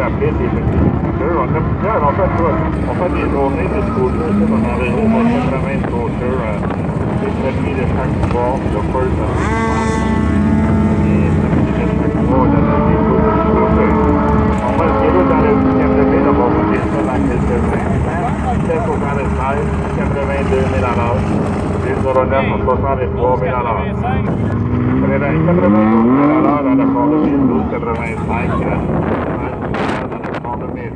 rapide des petits scooters. On a plusieurs, on fait des journées de scooters, on enregistre 80 scooters, des produits de chaque sport, le first et de chaque sport, dans des groupes de scooters. On va le tirer dans le 80 000, on va vous dire ça dans quelques instants. Chef au 45, 82 000 à l'heure. Les 09 à 63 000 à l'heure. Prenez 92 000 à l'heure dans le fond de 1000, 12,85 dans le fond de 1000.